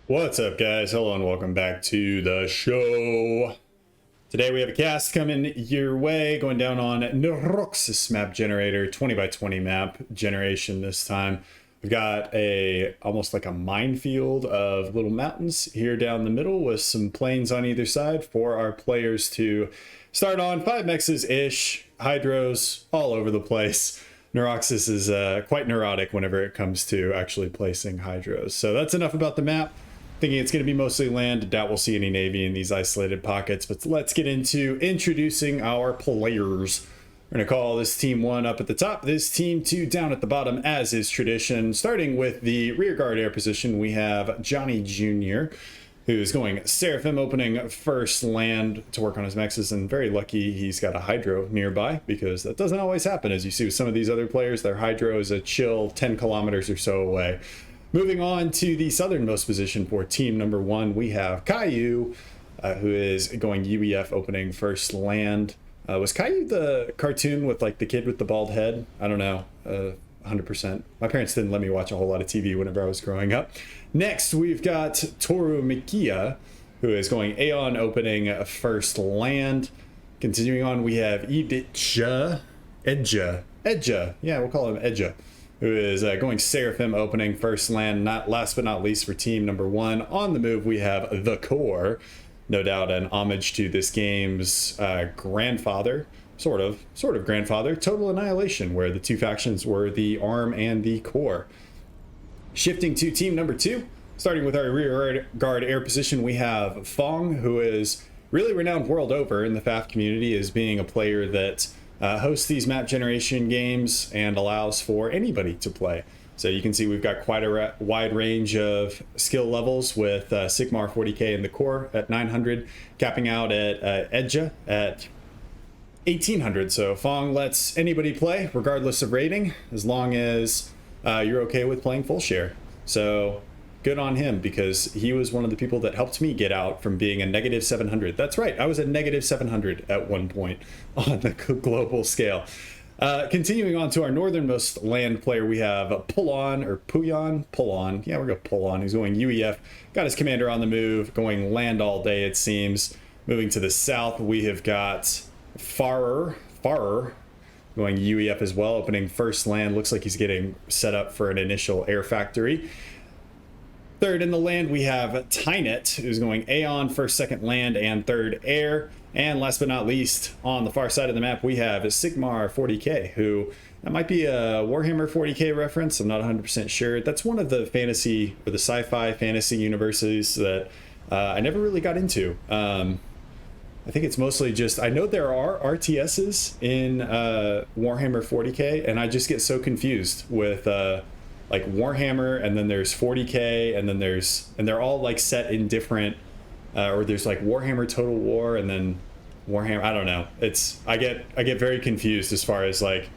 What's up, guys? Hello and welcome back to the show. Today we have a cast coming your way, going down on Neuroxis map generator, 20 by 20 map generation this time. We've got almost like a minefield of little mountains here down the middle with some plains on either side for our players to start on. 5 mexes-ish, hydros all over the place. Neuroxis is quite neurotic whenever it comes to actually placing hydros. So that's enough about the map. Thinking it's going to be mostly land. Doubt we'll see any navy in these isolated pockets, but let's get into introducing our players. We're going to call this team 1 up at the top, this team 2 down at the bottom, as is tradition. Starting with the rear guard air position, we have Johnny Jr., who is going Seraphim, opening first land to work on his mexes, and very lucky he's got a hydro nearby, because that doesn't always happen. As you see with some of these other players, their hydro is a chill 10 kilometers or so away. Moving on to the southernmost position for team number 1, we have Caillou, who is going UEF, opening first land. Was Caillou the cartoon with like the kid with the bald head? I don't know, 100%. My parents didn't let me watch a whole lot of TV whenever I was growing up. Next, we've got Toru Mikia, who is going Aeon, opening first land. Continuing on, we have Edja, yeah, we'll call him Edja, who is going Seraphim, opening first land. Not last but not least for team number 1. On the move, we have The Core. No doubt an homage to this game's grandfather, sort of grandfather, Total Annihilation, where the two factions were the Arm and the Core. Shifting to team number 2, starting with our rear guard air position, we have Fong, who is really renowned world over in the FAF community as being a player that hosts these map generation games and allows for anybody to play. So you can see we've got quite a wide range of skill levels with Sigmar 40k in the core at 900, capping out at Edja at 1800. So Fong lets anybody play regardless of rating, as long as you're okay with playing full share. So good on him, because he was one of the people that helped me get out from being a negative 700. That's right, I was a negative 700 at one point on the global scale. Continuing on to our northernmost land player, we have Pullon. Yeah, we're going Pullon. He's going UEF. Got his commander on the move, going land all day, it seems. Moving to the south, we have got Farer going UEF as well, opening first land. Looks like he's getting set up for an initial air factory. Third in the land, we have Tynet, who's going Aeon, first, second land, and third air. And last but not least, on the far side of the map, we have Sigmar 40k, who that might be a Warhammer 40k reference. I'm not 100% sure. That's one of the fantasy or the sci-fi fantasy universes that I never really got into. I think it's mostly just, I know there are RTSs in Warhammer 40k, and I just get so confused with like Warhammer, and then there's 40k, and then they're all like set in different, or there's like Warhammer Total War, and then Warhammer, I don't know. I get very confused as far as like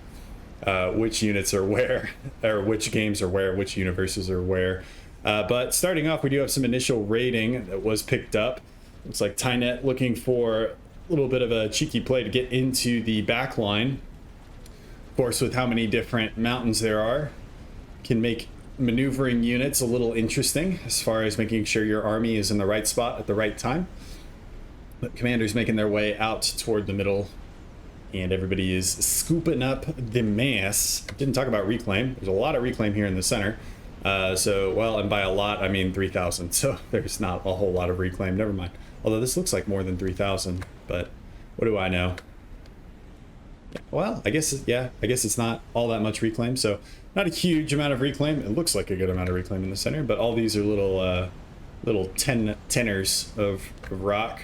which units are where, or which games are where, which universes are where. But starting off, we do have some initial rating that was picked up. Looks like Tynet looking for a little bit of a cheeky play to get into the back line. Of course, with how many different mountains there are, can make maneuvering units a little interesting as far as making sure your army is in the right spot at the right time. But commanders making their way out toward the middle, and everybody is scooping up the mass. Didn't talk about reclaim. There's a lot of reclaim here in the center. And by a lot, I mean 3,000. So there's not a whole lot of reclaim. Never mind. Although this looks like more than 3,000, but what do I know? Well, I guess it's not all that much reclaim, so not a huge amount of reclaim. It looks like a good amount of reclaim in the center, but all these are little tenors of rock.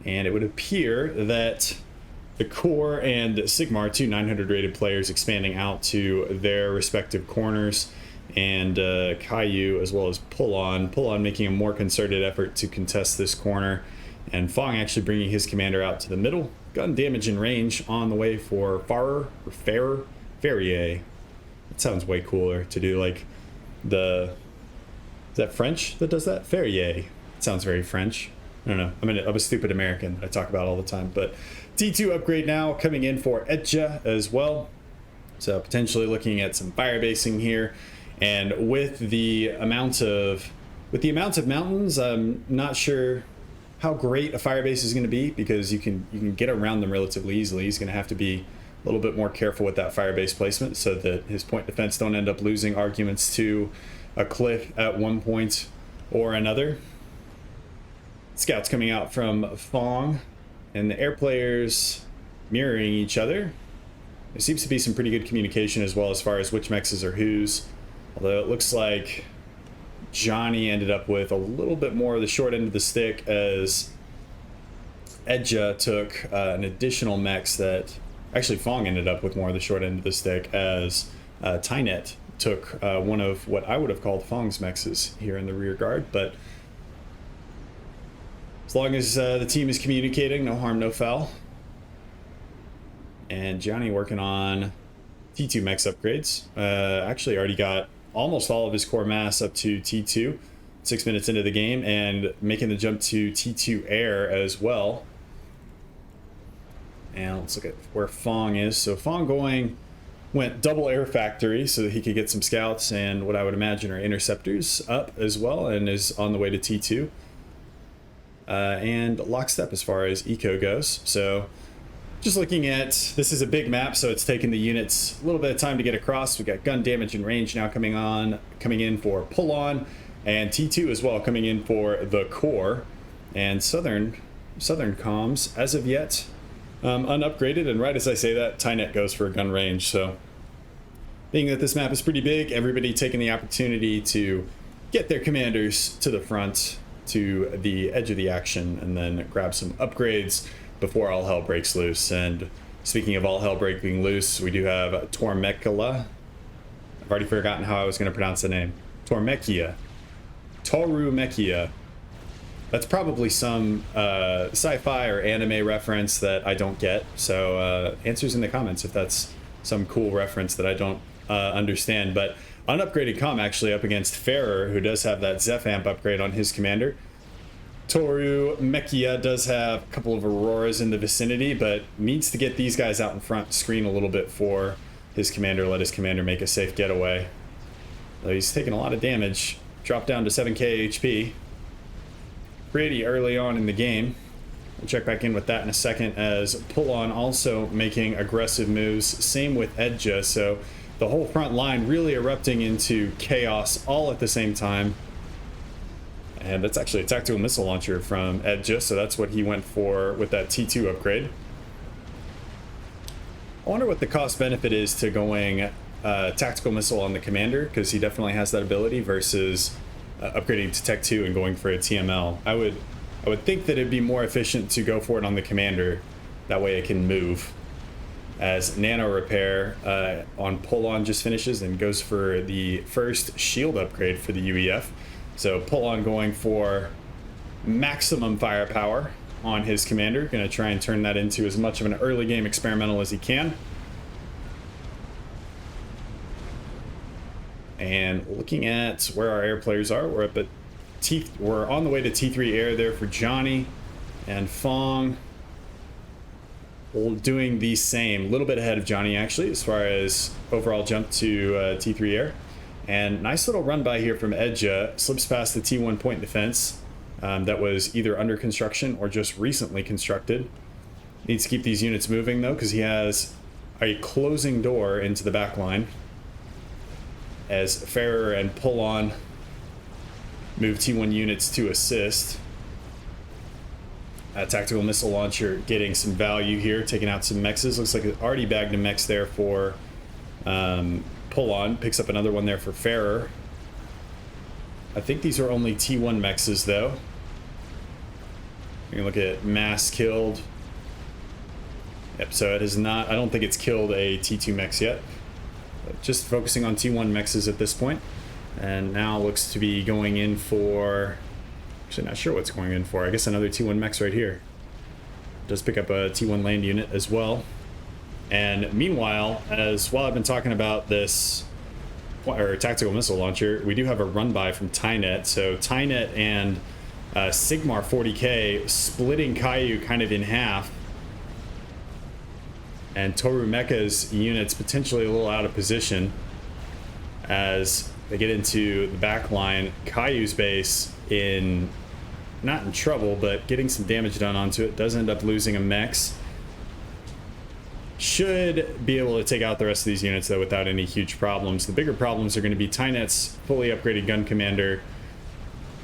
And it would appear that the Core and Sigmar, 2 900 rated players, expanding out to their respective corners, and Caillou as well as Pullon making a more concerted effort to contest this corner, and Fong actually bringing his commander out to the middle. Gun damage and range on the way for Farrier. That sounds way cooler to do, like is that French that does that? Ferrier. It sounds very French. I don't know. I'm a stupid American I talk about all the time. But T2 upgrade now coming in for Edja as well. So potentially looking at some fire basing here. And with the amount of mountains, I'm not sure how great a fire base is going to be, because you can get around them relatively easily. He's going to have to be a little bit more careful with that fire base placement so that his point defense don't end up losing arguments to a cliff at one point or another. Scouts coming out from Fong, and the air players mirroring each other. There seems to be some pretty good communication as well as far as which mexes are whose, although it looks like Johnny ended up with a little bit more of the short end of the stick, as Edja took an additional mex that actually Fong ended up with more of the short end of the stick, as Tynet took one of what I would have called Fong's mexes here in the rear guard. But as long as the team is communicating, no harm, no foul. And Johnny working on T2 mex upgrades. Actually already got almost all of his core mass up to T2 6 minutes into the game, and making the jump to T2 air as well. And let's look at where Fong is. So Fong went double air factory so that he could get some scouts and what I would imagine are interceptors up as well, and is on the way to T2. And lockstep as far as eco goes. So just looking at, this is a big map, so it's taken the units a little bit of time to get across. We got gun damage and range now coming in for pull on, and T2 as well coming in for the core. And southern comms as of yet unupgraded, and right as I say that, Tynet goes for a gun range. So being that this map is pretty big, everybody taking the opportunity to get their commanders to the front, to the edge of the action, and then grab some upgrades before all hell breaks loose. And speaking of all hell breaking loose, we do have Tormekila. I've already forgotten how I was going to pronounce the name. Tormekia. Torumekia. That's probably some sci-fi or anime reference that I don't get. So answers in the comments if that's some cool reference that I don't understand. But unupgraded comm actually up against Farrer, who does have that Zeph amp upgrade on his commander. Toru Mekia does have a couple of Auroras in the vicinity, but needs to get these guys out in front, screen a little bit for his commander, let his commander make a safe getaway. He's taking a lot of damage, dropped down to 7k HP pretty early on in the game. We'll check back in with that in a second, as Pull-On also making aggressive moves, same with Edja, so the whole front line really erupting into chaos all at the same time. And that's actually a tactical missile launcher from Edja, so that's what he went for with that T2 upgrade. I wonder what the cost benefit is to going tactical missile on the commander, because he definitely has that ability, versus upgrading to Tech 2 and going for a TML. I would think that it'd be more efficient to go for it on the commander. That way it can move. As Nano Repair on Pull-On just finishes and goes for the first shield upgrade for the UEF. So Pull-On going for maximum firepower on his commander. Going to try and turn that into as much of an early game experimental as he can. And looking at where our air players are, we're up at we're on the way to T3 air there for Johnny, and Fong doing the same, a little bit ahead of Johnny actually as far as overall jump to T3 air. And nice little run by here from Edja, slips past the T1 point defense that was either under construction or just recently constructed. Needs to keep these units moving though, because he has a closing door into the back line, as Farrer and Pull-On move T1 units to assist. Tactical missile launcher getting some value here, taking out some mexes. Looks like it already bagged a mex there for Pull-On. Picks up another one there for Farrer. I think these are only T1 mexes though. You can look at mass killed. Yep, so it is not, I don't think it's killed a T2 mex yet. Just focusing on T1 mexes at this point. And now looks to be going in for, actually not sure what's going in for. I guess another T1 mex right here. Does pick up a T1 land unit as well. And meanwhile, while I've been talking about this tactical missile launcher, we do have a run by from Tynet. So Tynet and Sigmar 40k splitting Caillou kind of in half. And Toru Mecha's units potentially a little out of position, as they get into the back line. Caillou's base not in trouble, but getting some damage done onto it. Does end up losing a mechs. Should be able to take out the rest of these units, though, without any huge problems. The bigger problems are going to be TyeNet's fully upgraded gun commander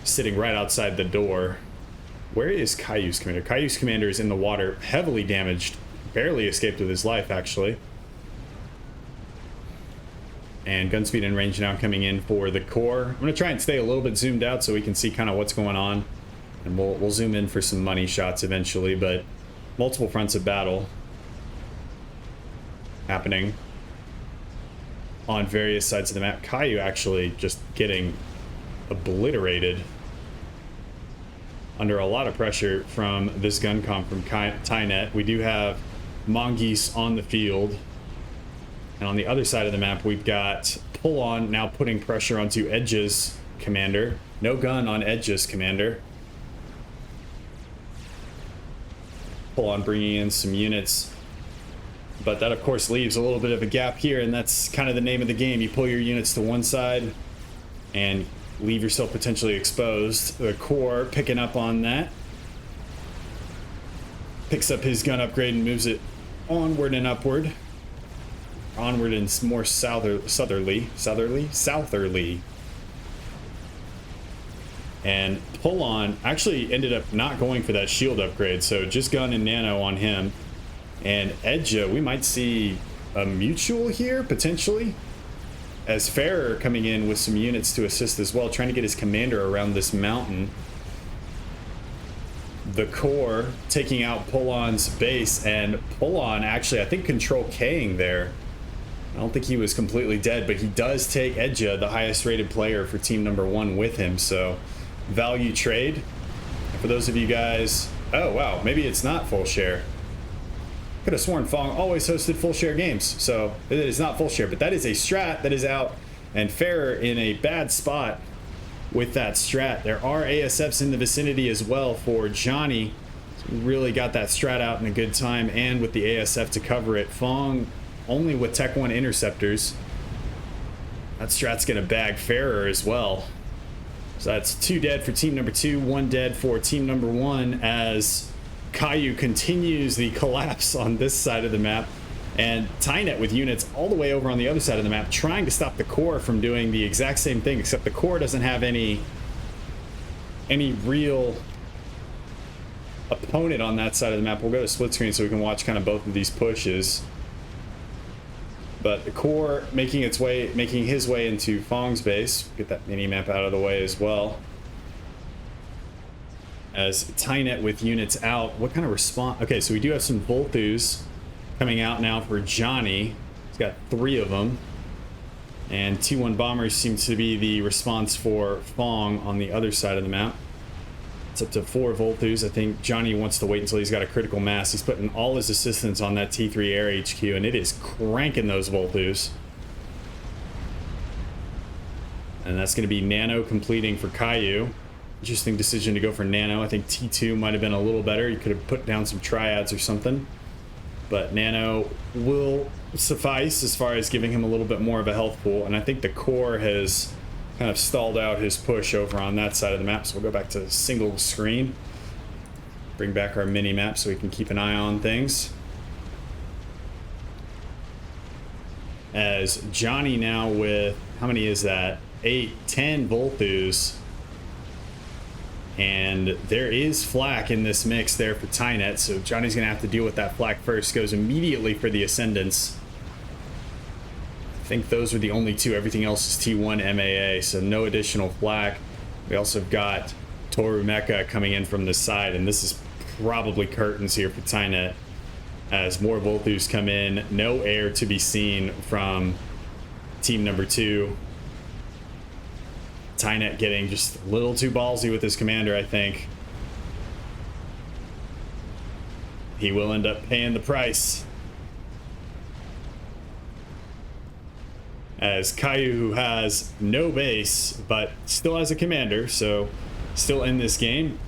sitting right outside the door. Where is Caillou's commander? Caillou's commander is in the water, heavily damaged. Barely escaped with his life, actually. And gun speed and range now coming in for the core. I'm going to try and stay a little bit zoomed out so we can see kind of what's going on. And we'll zoom in for some money shots eventually, but multiple fronts of battle happening on various sides of the map. Caillou actually just getting obliterated under a lot of pressure from this gun comp from TyeNet. We do have Mongoose on the field. And on the other side of the map, we've got Pull On now putting pressure onto Edge's commander. No gun on Edge's commander. Pull On bringing in some units. But that, of course, leaves a little bit of a gap here, and that's kind of the name of the game. You pull your units to one side and leave yourself potentially exposed. The core picking up on that. Picks up his gun upgrade and moves it onward and upward. Onward and more southerly. And Pull On actually ended up not going for that shield upgrade, so just gun and nano on him. And Edge, we might see a mutual here, potentially, as Farrer coming in with some units to assist as well, trying to get his commander around this mountain. The core taking out Pull On's base, and Pull On actually, I think, control K-ing there. I don't think he was completely dead, but he does take Edja, the highest rated player for team number 1, with him, so value trade. For those of you guys, oh wow, maybe it's not full share. Could have sworn Fong always hosted full share games, so it is not full share, but that is a strat that is out, and Farrer in a bad spot with that strat. There are ASFs in the vicinity as well for Johnny. So really got that strat out in a good time, and with the ASF to cover it. Fong only with Tech 1 interceptors. That strat's gonna bag Farrer as well. So that's 2 dead for team number 2, 1 dead for team number 1, as Caillou continues the collapse on this side of the map, and TyeNet with units all the way over on the other side of the map trying to stop the core from doing the exact same thing, except the core doesn't have any real opponent on that side of the map. We'll go to split screen so we can watch kind of both of these pushes. But the core making his way into Fong's base. Get that mini map out of the way as well. As TyeNet with units out, what kind of response? Okay, so we do have some Volthus coming out now for Johnny. He's got 3 of them. And T1 bombers seem to be the response for Fong on the other side of the map. It's up to 4 Volthus. I think Johnny wants to wait until he's got a critical mass. He's putting all his assistants on that T3 air HQ, and it is cranking those Volthus. And that's going to be Nano completing for Caillou. Interesting decision to go for Nano. I think T2 might have been a little better. You could have put down some triads or something. But Nano will suffice as far as giving him a little bit more of a health pool. And I think the core has kind of stalled out his push over on that side of the map. So we'll go back to single screen. Bring back our mini map so we can keep an eye on things. As Johnny now with, how many is that? 8, 10 Volthus. And there is flak in this mix there for TyeNet, so Johnny's going to have to deal with that flak first. Goes immediately for the Ascendants. I think those are the only 2. Everything else is T1 MAA, so no additional flak. We also have got Toru Mecha coming in from the side, and this is probably curtains here for TyeNet. As more Volthus come in, no air to be seen from team number 2. TyeNet getting just a little too ballsy with his commander, I think. He will end up paying the price. As Caillou, who has no base, but still has a commander, so still in this game.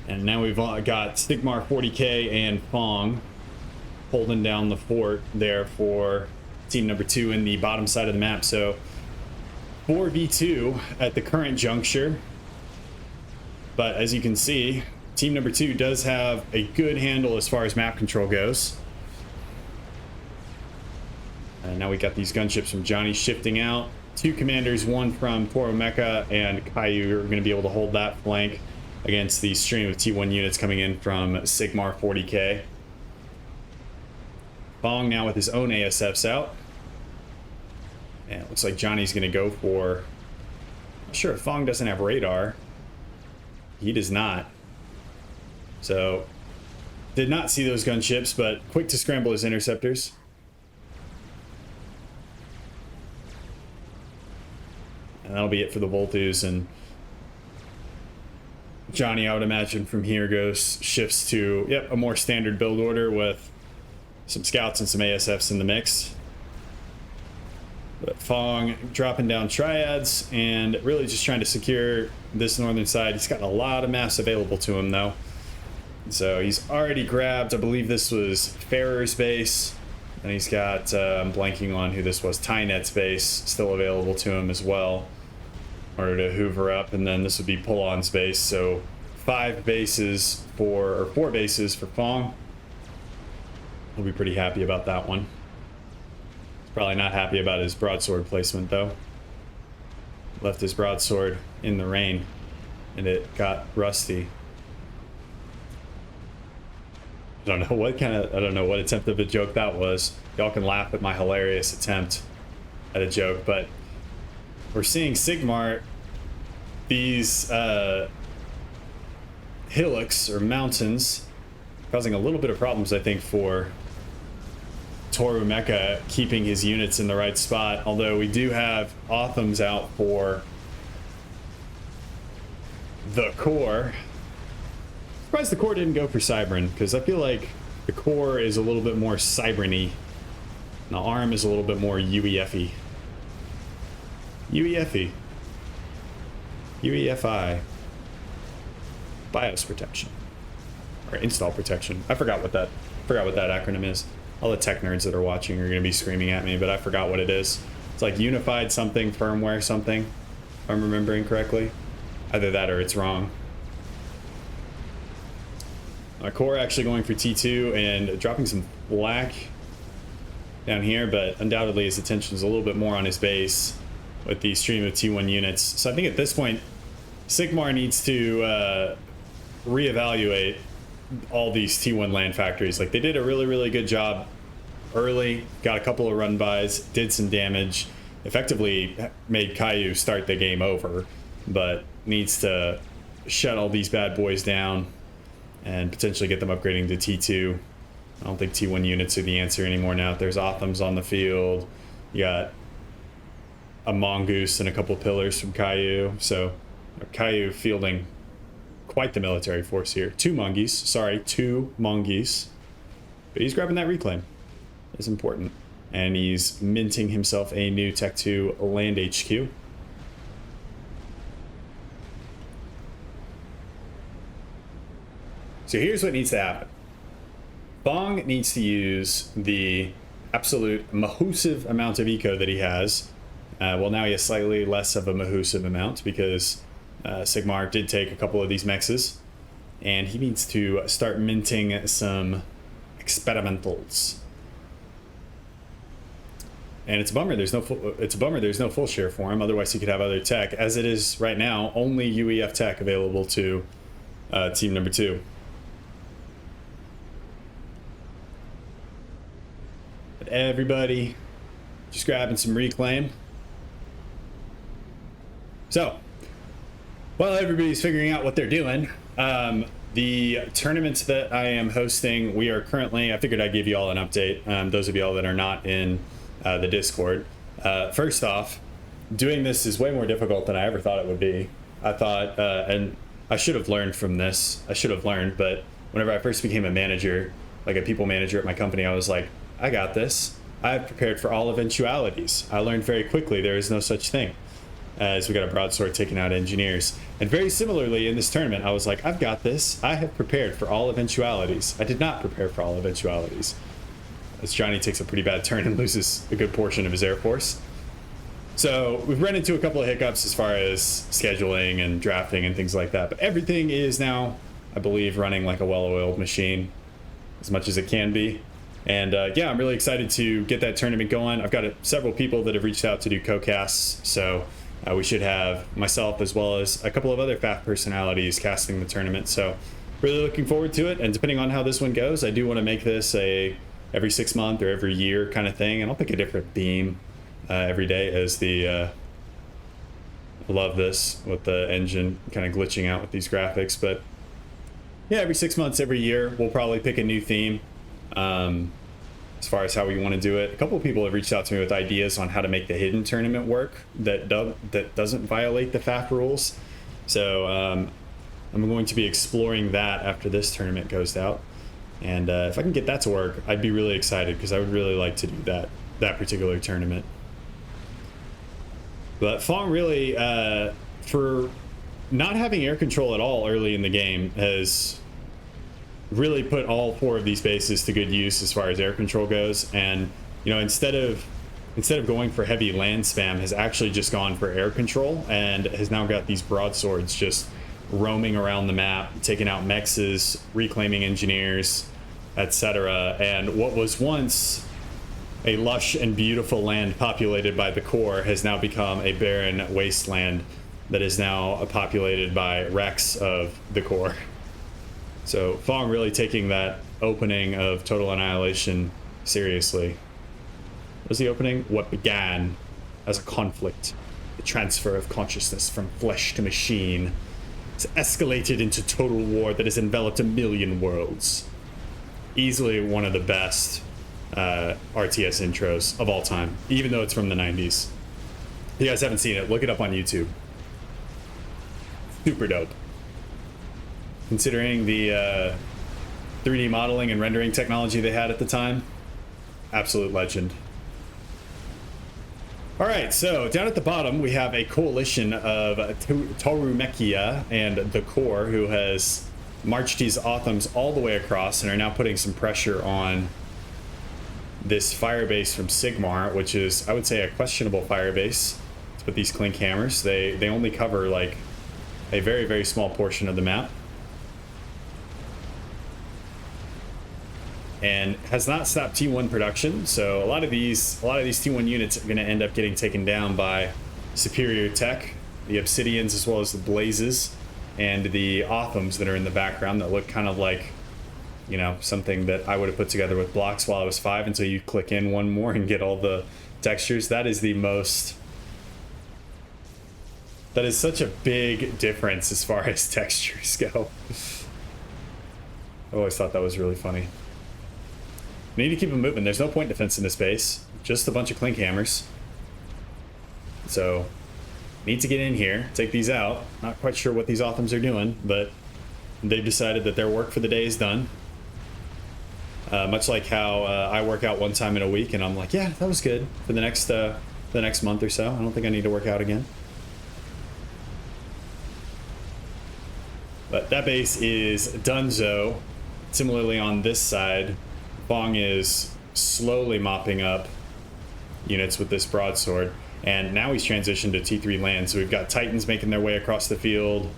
And now we've got Stigmar 40k and Fong holding down the fort there for team number 2 in the bottom side of the map. So 4v2 at the current juncture. But as you can see, team number 2 does have a good handle as far as map control goes. And now we got these gunships from Johnny shifting out. 2 commanders, one from Toro Mecha and Caillou are going to be able to hold that flank against the stream of T1 units coming in from Sigmar 40k. Bong now with his own ASFs out. And it looks like Johnny's going to go for... I'm not sure if Fong doesn't have radar. He does not. So, did not see those gunships, but quick to scramble his interceptors. And that'll be it for the Voltus. And Johnny, I would imagine, from here shifts to, yep, a more standard build order with some scouts and some ASFs in the mix. But Fong dropping down triads and really just trying to secure this northern side. He's got a lot of mass available to him, though. So he's already grabbed, I believe this was Farrer's base. And he's got, I'm blanking on who this was, Tynet's base still available to him as well, in order to hoover up. And then this would be Pullon's base. So 4 bases for Fong. He'll be pretty happy about that one. He's probably not happy about his broadsword placement, though. Left his broadsword in the rain, and it got rusty. I don't know what attempt of a joke that was. Y'all can laugh at my hilarious attempt at a joke, but we're seeing Sigmar, these hillocks or mountains, causing a little bit of problems, I think, for Toro Mecha keeping his units in the right spot. Although we do have Othams out for the core. Surprised the core didn't go for Cybran, because I feel like the core is a little bit more Cybran-y. The arm is a little bit more UEF-y. UEF-y. UEFI. BIOS protection. Or install protection. I forgot what that acronym is. All the tech nerds that are watching are going to be screaming at me, but I forgot what it is. It's like unified something, firmware something, if I'm remembering correctly. Either that or it's wrong. Core actually going for T2 and dropping some flak down here, but undoubtedly his attention is a little bit more on his base with the stream of T1 units. So I think at this point, Sigmar needs to reevaluate all these T1 land factories. Like, they did a really, really good job early, got a couple of run-bys, did some damage, effectively made Caillou start the game over, but needs to shut all these bad boys down and potentially get them upgrading to T2. I don't think T1 units are the answer anymore now. There's Othams on the field. You got a mongoose and a couple pillars from Caillou. So Caillou fielding quite the military force here. 2 mongoose. But he's grabbing that reclaim. It's important. And he's minting himself a new Tech 2 land HQ. So here's what needs to happen. Bong needs to use the absolute mahoosive amount of eco that he has. Well, now he has slightly less of a mahoosive amount because Sigmar did take a couple of these mexes. And he needs to start minting some experimentals. And it's a bummer there's no full share for him. Otherwise, he could have other tech. As it is right now, only UEF tech available to team number 2. But everybody just grabbing some reclaim. So, while everybody's figuring out what they're doing, the tournaments that I am hosting, we are currently, I figured I'd give you all an update. Those of y'all that are not in the Discord. First off, doing this is way more difficult than I ever thought it would be. I thought, and I should have learned from this. But whenever I first became a manager, like a people manager at my company, I was like, I got this. I've prepared for all eventualities. I learned very quickly there is no such thing as we got a broadsword taking out engineers. And very similarly in this tournament, I was like, I've got this. I have prepared for all eventualities. I did not prepare for all eventualities. as Johnny takes a pretty bad turn and loses a good portion of his Air Force. So we've run into a couple of hiccups as far as scheduling and drafting and things like that, but everything is now, I believe, running like a well-oiled machine as much as it can be. And yeah, I'm really excited to get that tournament going. I've got several people that have reached out to do co-casts, so we should have myself as well as a couple of other FAF personalities casting the tournament. So really looking forward to it, and depending on how this one goes, I do want to make this a every 6 month or every year kind of thing, and I'll pick a different theme every day as the I love this with the engine kind of glitching out with these graphics. But yeah, every 6 months, every year, we'll probably pick a new theme as far as how we want to do it. A couple of people have reached out to me with ideas on how to make the hidden tournament work that doesn't violate the FAF rules. So I'm going to be exploring that after this tournament goes out. And if I can get that to work, I'd be really excited, because I would really like to do that particular tournament. But Fong really, for not having air control at all early in the game, has really put all 4 of these bases to good use as far as air control goes. And you know, instead of going for heavy land spam, has actually just gone for air control and has now got these broadswords just roaming around the map, taking out mexes, reclaiming engineers, etc. And what was once a lush and beautiful land populated by the core has now become a barren wasteland that is now populated by wrecks of the core. So Fong really taking that opening of Total Annihilation seriously. What was the opening? What began as a conflict, the transfer of consciousness from flesh to machine, has escalated into total war that has enveloped a million worlds. Easily one of the best RTS intros of all time, even though it's from the 90s. If you guys haven't seen it, look it up on YouTube. Super dope. Considering the 3D modeling and rendering technology they had at the time, absolute legend. All right, so down at the bottom, we have a coalition of Torumekia and the core, who has marched these Othams all the way across and are now putting some pressure on this firebase from Sigmar, which is, I would say, a questionable firebase to put these clink hammers. They only cover like a very, very small portion of the map, and has not stopped T1 production. So a lot of these T1 units are going to end up getting taken down by superior tech, the Obsidians as well as the Blazes, and the Othams that are in the background that look kind of like, you know, something that I would have put together with blocks while I was 5 until you click in one more and get all the textures. That is such a big difference as far as textures go. I always thought that was really funny. We need to keep them moving. There's no point defense in this base, just a bunch of clink hammers. So need to get in here, take these out. Not quite sure what these Othams are doing, but they've decided that their work for the day is done. Much like how I work out one time in a week and I'm like, yeah, that was good for the next month or so. I don't think I need to work out again. But that base is donezo. Similarly on this side, Fong is slowly mopping up units with this broadsword, and now he's transitioned to T3 land. So we've got Titans making their way across the field,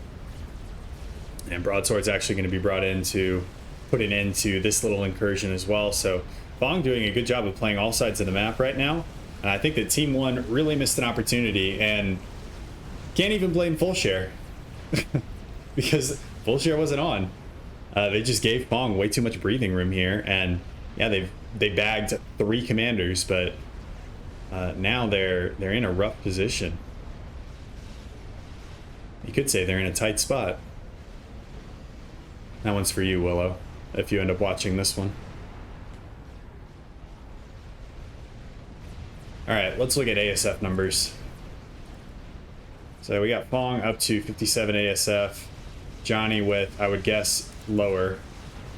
and broadsword's actually going to be brought in to put an end to this little incursion as well. So Fong doing a good job of playing all sides of the map right now, and I think that Team 1 really missed an opportunity, and can't even blame Full Share because Full Share wasn't on. They just gave Fong way too much breathing room here, and yeah, they bagged 3 commanders, but now they're in a rough position. You could say they're in a tight spot. That one's for you, Willow, if you end up watching this one. All right, let's look at ASF numbers. So we got Fong up to 57 ASF, Johnny with, I would guess, lower,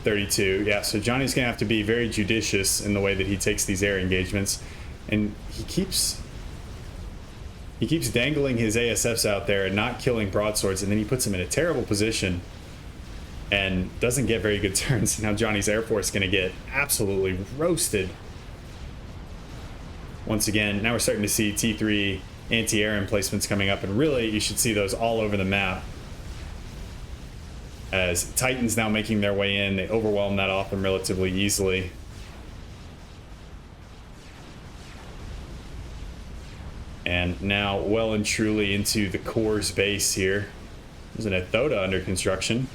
32. Yeah, so Johnny's gonna have to be very judicious in the way that he takes these air engagements, and he keeps dangling his ASFs out there and not killing broadswords, and then he puts them in a terrible position and doesn't get very good turns. Now Johnny's Air Force gonna get absolutely roasted once again, now we're starting to see T3 anti-air emplacements coming up, and really you should see those all over the map. As Titans now making their way in, they overwhelm that off them relatively easily. And now well and truly into the core's base here. There's an Athoda under construction.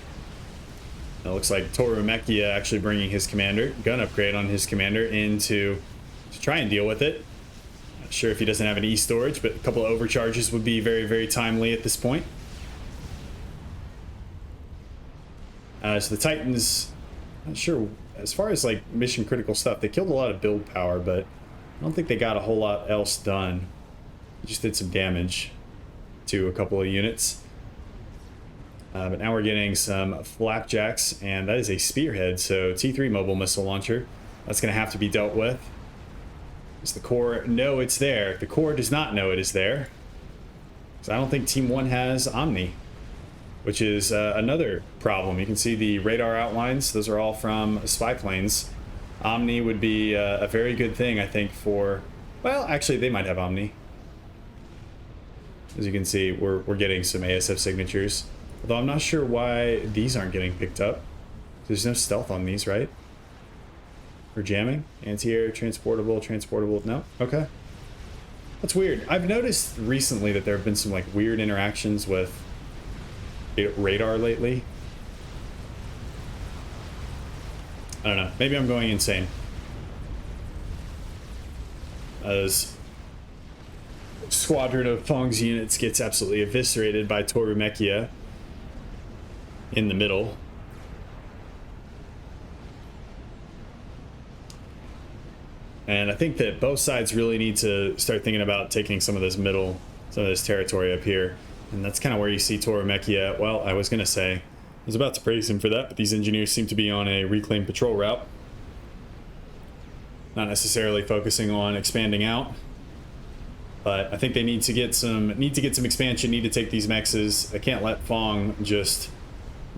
It looks like Toru Mekia actually bringing his commander, gun upgrade on his commander, in to try and deal with it. Not sure if he doesn't have an E-storage, but a couple of overcharges would be very, very timely at this point. So the Titans, not sure, as far as like mission critical stuff, they killed a lot of build power, but I don't think they got a whole lot else done. They just did some damage to a couple of units. But now we're getting some flapjacks, and that is a spearhead, so T3 mobile missile launcher. That's going to have to be dealt with. Does the core know it's there? The core does not know it is there. So I don't think Team 1 has Omni, which is another problem. You can see the radar outlines. Those are all from spy planes. Omni would be a very good thing, I think, for... Well, actually, they might have Omni. As you can see, we're getting some ASF signatures. Although I'm not sure why these aren't getting picked up. There's no stealth on these, right? For jamming? Anti-air, transportable, no? Okay. That's weird. I've noticed recently that there have been some like weird interactions with radar lately. I don't know. Maybe I'm going insane. As squadron of Fong's units gets absolutely eviscerated by Toru Mekia in the middle. And I think that both sides really need to start thinking about taking some of this territory up here. And that's kind of where you see Toru Mekia. Well, I was going to say, I was about to praise him for that, but these engineers seem to be on a reclaim patrol route. Not necessarily focusing on expanding out. But I think they need to get some expansion, need to take these mexes. I can't let Fong just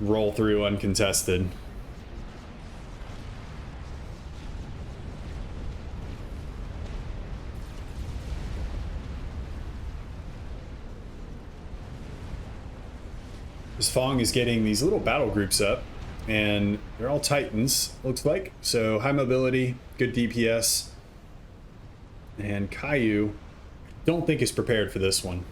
roll through uncontested. This Fong is getting these little battle groups up, and they're all Titans, looks like. So high mobility, good DPS. And Caillou, don't think is prepared for this one.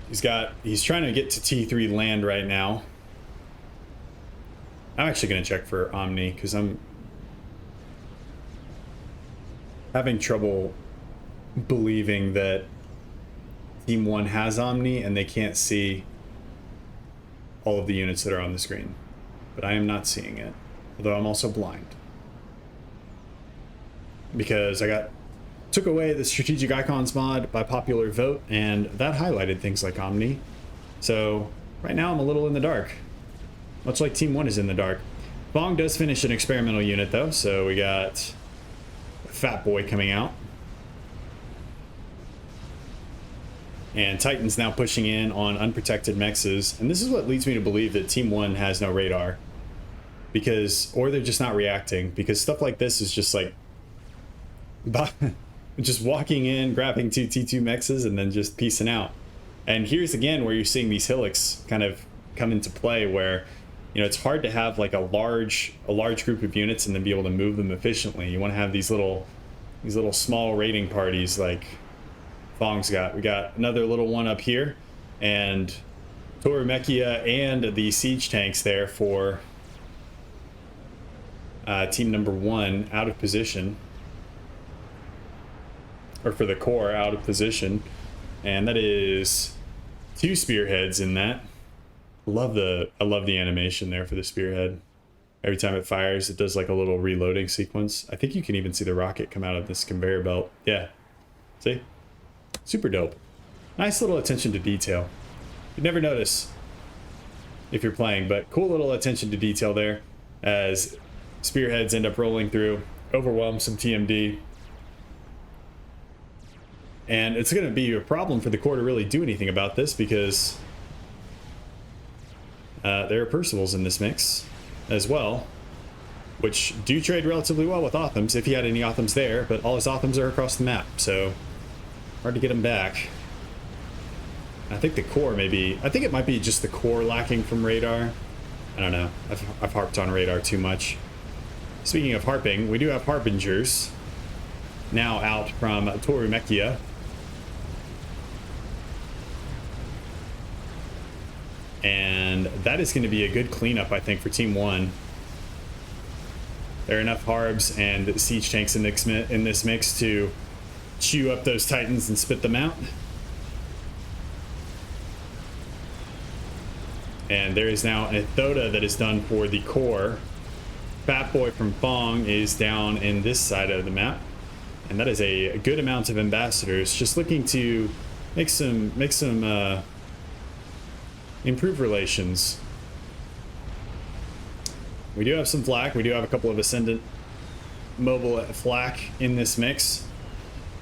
He's trying to get to T3 land right now. I'm actually going to check for Omni because I'm having trouble believing that Team 1 has Omni and they can't see all of the units that are on the screen. But I am not seeing it, although I'm also blind. Because I took away the strategic icons mod by popular vote, and that highlighted things like Omni. So right now I'm a little in the dark, much like Team 1 is in the dark. Fong does finish an experimental unit though, so we got Fat Boy coming out. And Titan's now pushing in on unprotected mexes, and this is what leads me to believe that Team 1 has no radar. Or they're just not reacting, because stuff like this is just like just walking in, grabbing two T2 mexes, and then just piecing out. And here's again where you're seeing these hillocks kind of come into play, where it's hard to have like a large group of units and then be able to move them efficiently. You want to have these little small raiding parties like Fong's got. We got another little one up here, and Toru Mekia and the siege tanks there for team number 1 out of position. Or for the core out of position, and that is 2 spearheads in that. I love the animation there for the spearhead. Every time it fires, it does like a little reloading sequence. I think you can even see the rocket come out of this conveyor belt. Yeah, see, super dope. Nice little attention to detail. You'd never notice if you're playing, but cool little attention to detail there as spearheads end up rolling through, overwhelm some TMD. And it's going to be a problem for the core to really do anything about this, because there are Percivals in this mix as well. which do trade relatively well with Othams, if he had any Othams there, but all his Othams are across the map, so hard to get him back. I think the core maybe, I think it might be just the core lacking from radar. I don't know, I've harped on radar too much. Speaking of harping, we do have Harbingers now out from Torumekia. And that is going to be a good cleanup, I think, for Team 1. There are enough Harbs and siege tanks in this mix to chew up those Titans and spit them out. And there is now an Ethoda that is done for the core. Fat Boy from Fong is down in this side of the map. And that is a good amount of ambassadors just looking to make some improve relations. We do have some flak. We do have a couple of Ascendant mobile flak in this mix,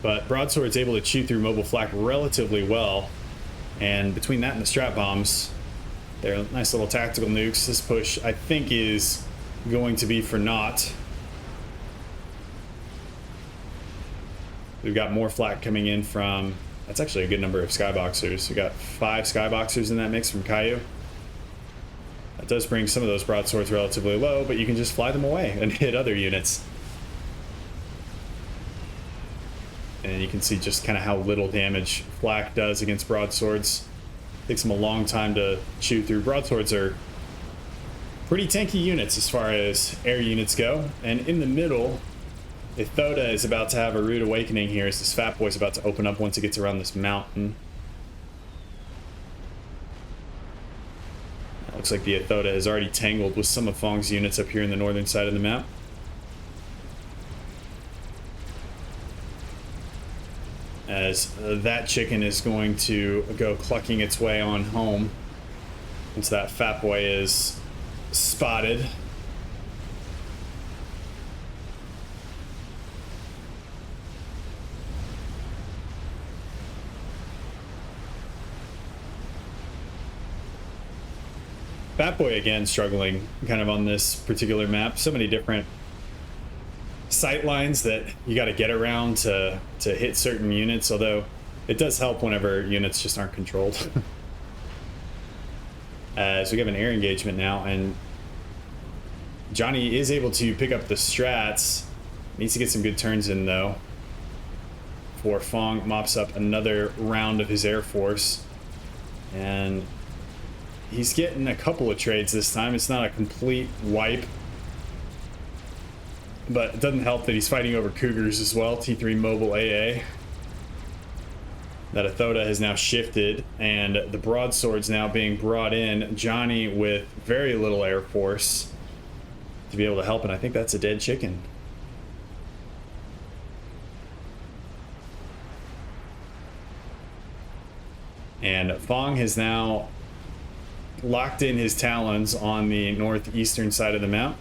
but Broadsword's able to chew through mobile flak relatively well. And between that and the strap bombs, they're nice little tactical nukes. This push, I think, is going to be for naught. We've got more flak coming in from, that's actually a good number of skyboxers. We got 5 skyboxers in that mix from Caillou. That does bring some of those broadswords relatively low, but you can just fly them away and hit other units. And you can see just kind of how little damage flak does against broadswords. Takes them a long time to chew through. Broadswords are pretty tanky units as far as air units go. And in the middle, Ethoda is about to have a rude awakening here as this Fat Boy's about to open up once it gets around this mountain. It looks like the Ethoda has already tangled with some of Fong's units up here in the northern side of the map. As that chicken is going to go clucking its way on home once that Fat Boy is spotted. Fat Boy again struggling kind of on this particular map. So many different sight lines that you got to get around to hit certain units, although it does help whenever units just aren't controlled. As we have an air engagement now, and Johnny is able to pick up the strats. Needs to get some good turns in though, before Fong mops up another round of his air force. And he's getting a couple of trades this time. It's not a complete wipe, but it doesn't help that he's fighting over Cougars as well. T3 mobile AA. That Ethoda has now shifted, and the broadsword's now being brought in. Johnny with very little air force to be able to help, and I think that's a dead chicken. And Fong has now locked in his talons on the northeastern side of the map.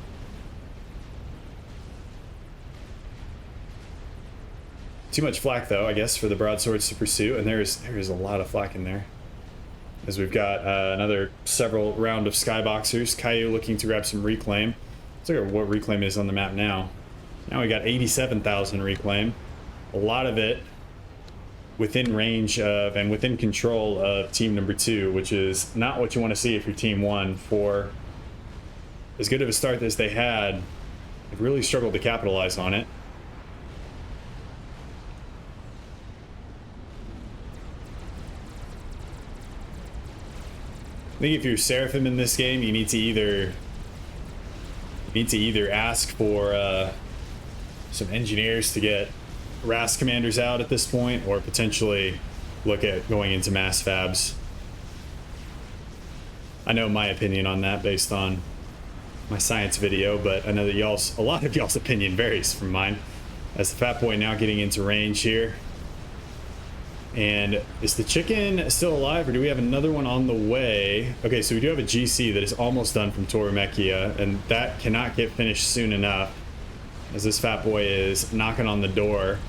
Too much flak though, I guess, for the broadswords to pursue, and there's a lot of flak in there. As we've got another several round of skyboxers. Caillou looking to grab some reclaim. Let's look at what reclaim is on the map now. Now we got 87,000 reclaim. A lot of it within range of and within control of team number 2, which is not what you want to see if you're team 1. For as good of a start as they had, they've really struggled to capitalize on it. I think if you're Seraphim in this game, you need to either ask for some engineers to get RAS commanders out at this point, or potentially look at going into mass fabs. I know my opinion on that based on my science video, but I know that a lot of y'all's opinion varies from mine. As the Fat Boy now getting into range here. And is the chicken still alive, or do we have another one on the way? Okay, so we do have a GC that is almost done from Torumekia, and that cannot get finished soon enough, as this Fat Boy is knocking on the door.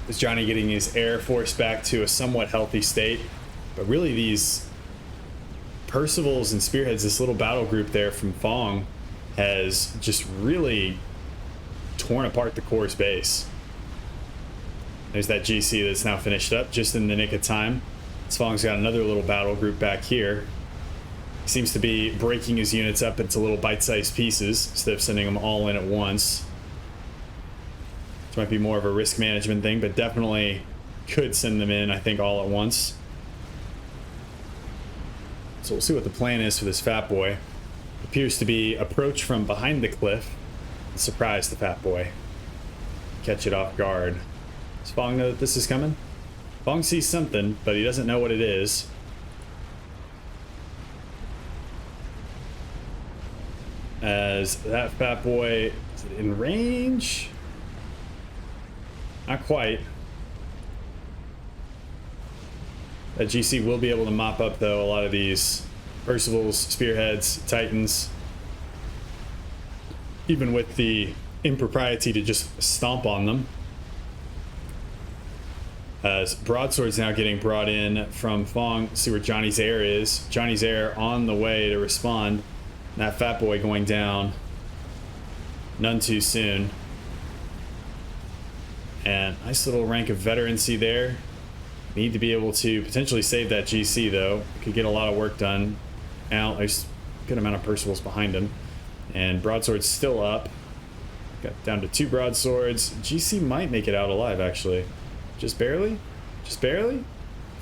Is Johnny getting his air force back to a somewhat healthy state? But really these Percivals and Spearheads, this little battle group there from Fong, has just really torn apart the core's base. There's that GC that's now finished up just in the nick of time. Fong's got another little battle group back here. He seems to be breaking his units up into little bite-sized pieces instead of sending them all in at once. This might be more of a risk management thing, but definitely could send them in, I think, all at once. So we'll see what the plan is for this fat boy. Appears to be approach from behind the cliff and surprise the fat boy. Catch it off guard. Does Fong know that this is coming? Fong sees something, but he doesn't know what it is. As that fat boy, is it in range? Not quite. That GC will be able to mop up, though, a lot of these Percivals, Spearheads, Titans. Even with the impropriety to just stomp on them. As Broadsword's now getting brought in from Fong. Let's see where Johnny's Air is. Johnny's Air on the way to respond. And that fat boy going down. None too soon. And nice little rank of veterancy there. Need to be able to potentially save that GC, though. Could get a lot of work done. Now there's a good amount of Percivals behind him. And Broadsword's still up. Got down to 2 Broadswords. GC might make it out alive, actually. Just barely? Just barely?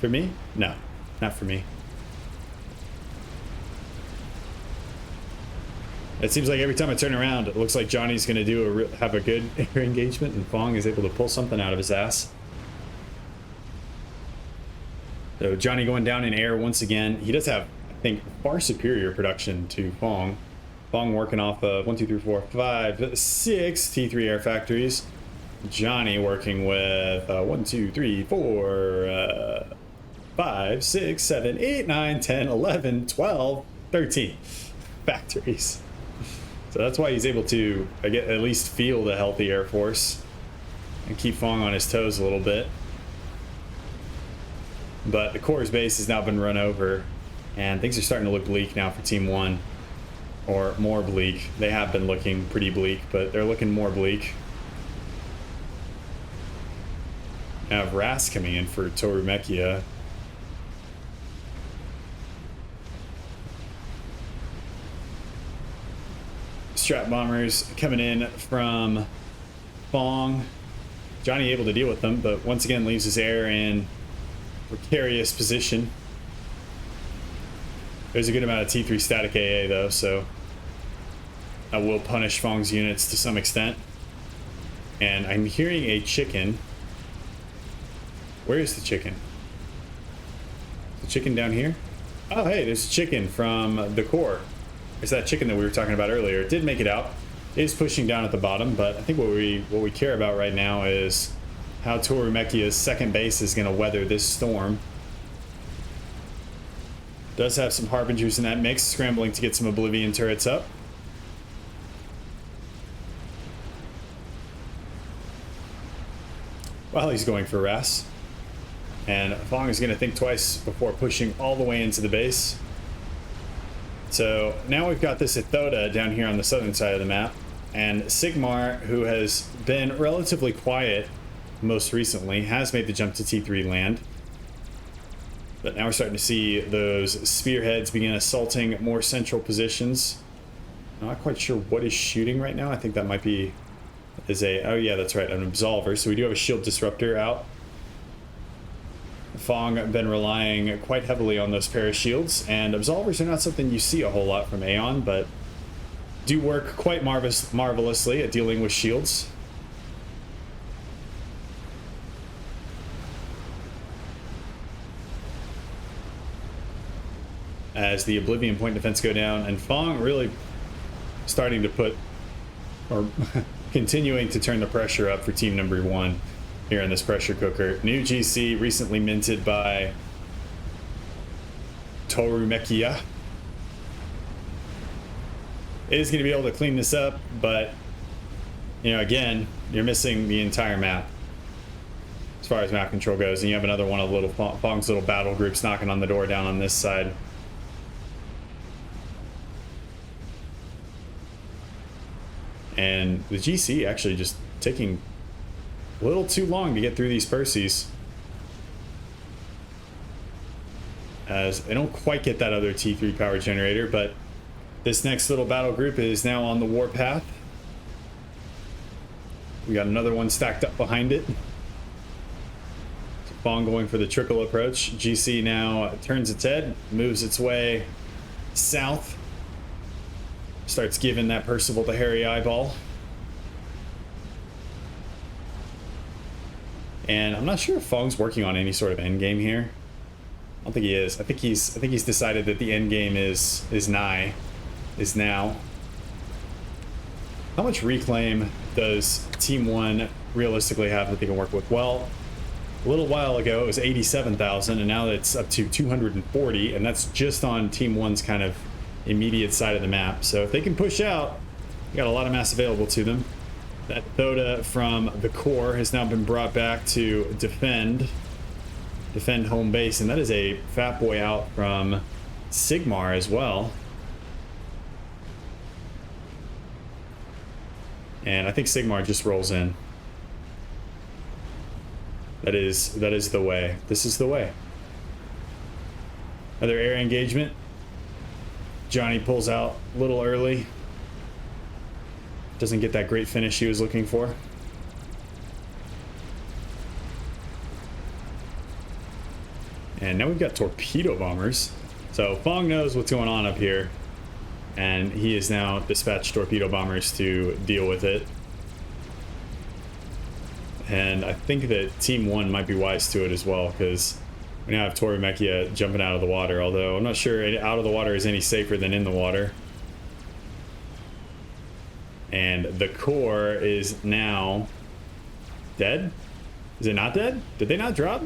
For me? No, not for me. It seems like every time I turn around, it looks like Johnny's going to have a good air engagement, and Fong is able to pull something out of his ass. So Johnny going down in air once again. He does have, I think, far superior production to Fong. Fong working off of 1, 2, 3, 4, 5, 6 T3 air factories. Johnny working with 1, 2, 3, 4, 5, 6, 7, 8, 9, 10, 11, 12, 13 factories. So that's why he's able to at least feel the healthy Air Force and keep Fong on his toes a little bit. But the core's base has now been run over, and things are starting to look bleak now for Team 1. Or more bleak. They have been looking pretty bleak, but they're looking more bleak. Now have Ras coming in for Toru Mekia. Strat bombers coming in from Fong. Johnny able to deal with them, but once again leaves his air in precarious position. There's a good amount of T3 static AA, though, so that will punish Fong's units to some extent. And I'm hearing a chicken. Where is the chicken? The chicken down here? Oh, hey, there's a chicken from the core. It's that chicken that we were talking about earlier. It did make it out. It is pushing down at the bottom, but I think what we care about right now is how Toru Mekia's second base is going to weather this storm. Does have some Harbingers in that mix, scrambling to get some Oblivion turrets up. While he's going for Ras. And Fong is going to think twice before pushing all the way into the base. So now we've got this Ithoda down here on the southern side of the map. And Sigmar, who has been relatively quiet most recently, has made the jump to T3 land. But now we're starting to see those spearheads begin assaulting more central positions. I'm not quite sure what is shooting right now. I think that might be... oh yeah, that's right, an Absolver. So we do have a shield disruptor out. Fong been relying quite heavily on those pair of shields, and Absolvers are not something you see a whole lot from Aeon, but do work quite marvelously at dealing with shields. As the Oblivion point defense go down, and Fong really starting to put, or continuing to turn the pressure up for team number 1 here in this pressure cooker. New GC recently minted by Toru Mekia. It is going to be able to clean this up, but, you know, again, you're missing the entire map. as far as map control goes. And you have another one of little Fong's little battle groups knocking on the door down on this side. And the GC actually just taking a little too long to get through these Percies, as they don't quite get that other T3 power generator. But this next little battle group is now on the warpath. We got another one stacked up behind it. Fong going for the trickle approach. GC now turns its head, moves its way south, starts giving that Percival the hairy eyeball. And I'm not sure if Fong's working on any sort of end game here. I don't think he is. I think he's decided that the end game is now. How much reclaim does Team 1 realistically have that they can work with? Well, a little while ago it was 87,000, and now it's up to 240, and that's just on Team 1's kind of immediate side of the map. So if they can push out, they got a lot of mass available to them. That Thoda from the core has now been brought back to defend home base, and that is a Fat Boy out from Sigmar as well. And I think Sigmar just rolls in. That is the way. This is the way. Another air engagement. Johnny pulls out a little early. Doesn't get that great finish he was looking for. And now we've got torpedo bombers. So Fong knows what's going on up here, and he has now dispatched torpedo bombers to deal with it. And I think that Team 1 might be wise to it as well, because we now have Torumechia jumping out of the water, although I'm not sure out of the water is any safer than in the water. And the core is now dead? Is it not dead? Did they not drop?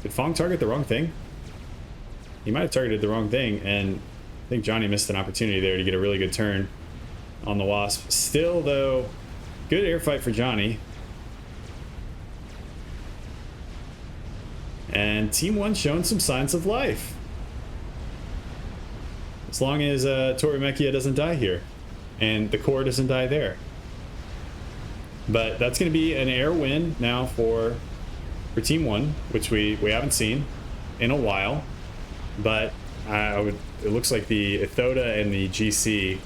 Did Fong target the wrong thing? He might have targeted the wrong thing, and I think Johnny missed an opportunity there to get a really good turn on the Wasp. Still, though, good air fight for Johnny. And Team 1 showing some signs of life. As long as Torumechia doesn't die here, and the core doesn't die there. But that's going to be an air win now for Team 1, which we haven't seen in a while. But it looks like the Thoda and the GC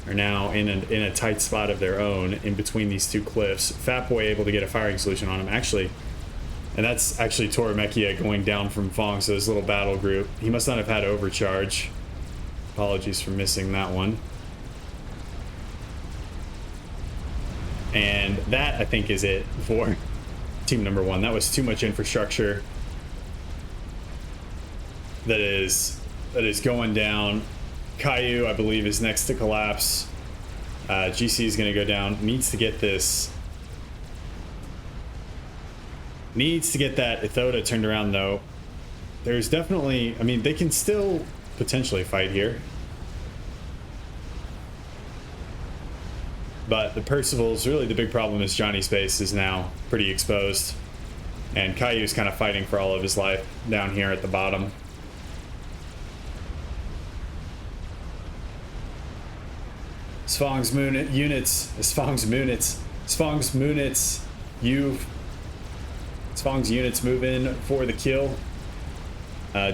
are now in a tight spot of their own in between these two cliffs. Fat Boy able to get a firing solution on him, actually. And that's actually Torumechia going down from Fong, so this little battle group. He must not have had overcharge. Apologies for missing that one. And that, I think, is it for team number 1. That was too much infrastructure that is going down. Caillou, I believe, is next to collapse. GC is going to go down. Needs to get this. Needs to get that Thoda turned around, though. There's definitely... I mean, they can still potentially fight here. But the Percival's, really the big problem is Johnny's base is now pretty exposed. And Caillou's kind of fighting for all of his life down here at the bottom. Sfong's units move in for the kill.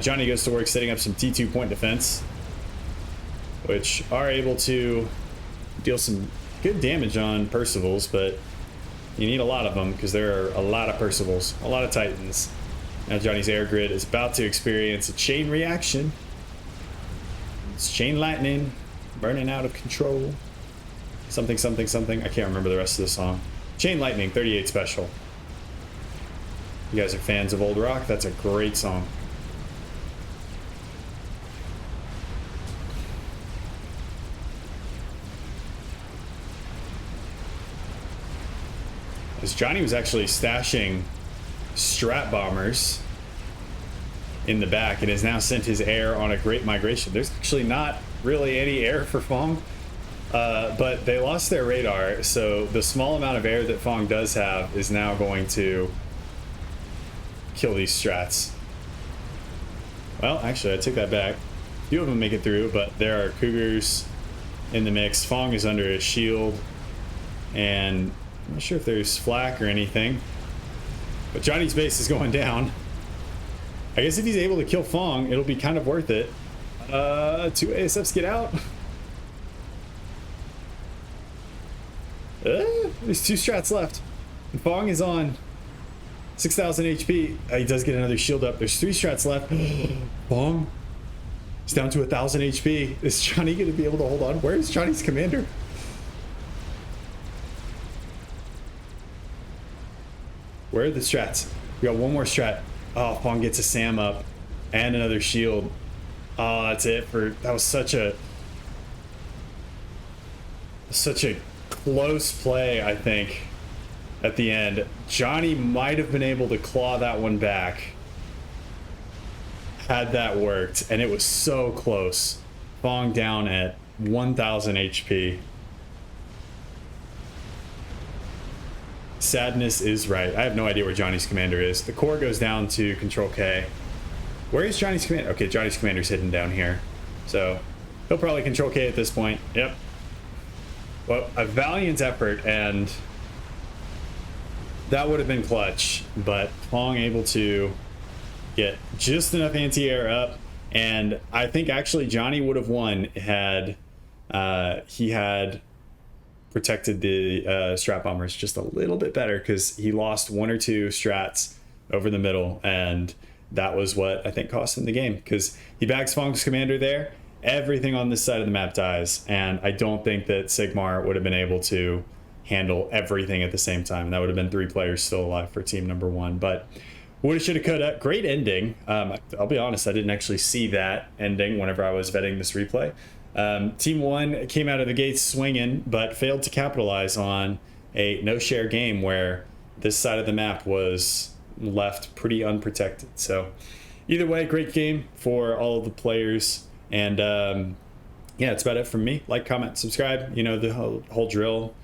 Johnny goes to work setting up some T2 point defense, which are able to deal some good damage on Percivals, but you need a lot of them because there are a lot of Percivals, a lot of Titans. Now Johnny's air grid is about to experience a chain reaction. It's chain lightning, burning out of control. Something, something, something. I can't remember the rest of the song. Chain Lightning, 38 Special. You guys are fans of old rock? That's a great song. As Johnny was actually stashing strat bombers in the back and has now sent his air on a great migration. There's actually not really any air for Fong. But they lost their radar, so the small amount of air that Fong does have is now going to kill these strats. Well, actually, I take that back. A few of them make it through, but there are Cougars in the mix. Fong is under a shield, and I'm not sure if there's flak or anything, but Johnny's base is going down. I guess if he's able to kill Fong, it'll be kind of worth it. 2 ASFs get out. There's 2 strats left. And Fong is on 6,000 HP. He does get another shield up. There's 3 strats left. Fong is down to 1,000 HP. Is Johnny going to be able to hold on? Where is Johnny's commander? Where are the strats? We got 1 more strat. Oh, Fong gets a Sam up and another shield. Oh, that's it for... That was such a close play, I think, at the end. Johnny might have been able to claw that one back had that worked, and it was so close. Fong down at 1,000 HP. Sadness is right. I have no idea where Johnny's commander is. The core goes down to Control K. Where is Johnny's commander? Okay, Johnny's commander's hidden down here. So he'll probably Control K at this point. Yep. Well, a valiant effort, and that would have been clutch, but Fong able to get just enough anti-air up, and I think actually Johnny would have won had he had protected the strat bombers just a little bit better, because he lost 1 or 2 strats over the middle, and that was what I think cost him the game, because he bags Fong's commander there. Everything on this side of the map dies, and I don't think that Sigmar would have been able to handle everything at the same time. That would have been 3 players still alive for team number 1, but woulda, shoulda, coulda. Great ending. I'll be honest, I didn't actually see that ending whenever I was vetting this replay. Team 1 came out of the gates swinging, but failed to capitalize on a no-share game where this side of the map was left pretty unprotected. So either way, great game for all of the players. And yeah, that's about it from me. Like, comment, subscribe. You know the whole drill.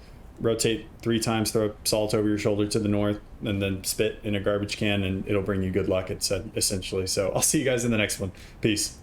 Rotate 3 times, throw salt over your shoulder to the north, and then spit in a garbage can, and it'll bring you good luck, essentially. So I'll see you guys in the next one. Peace.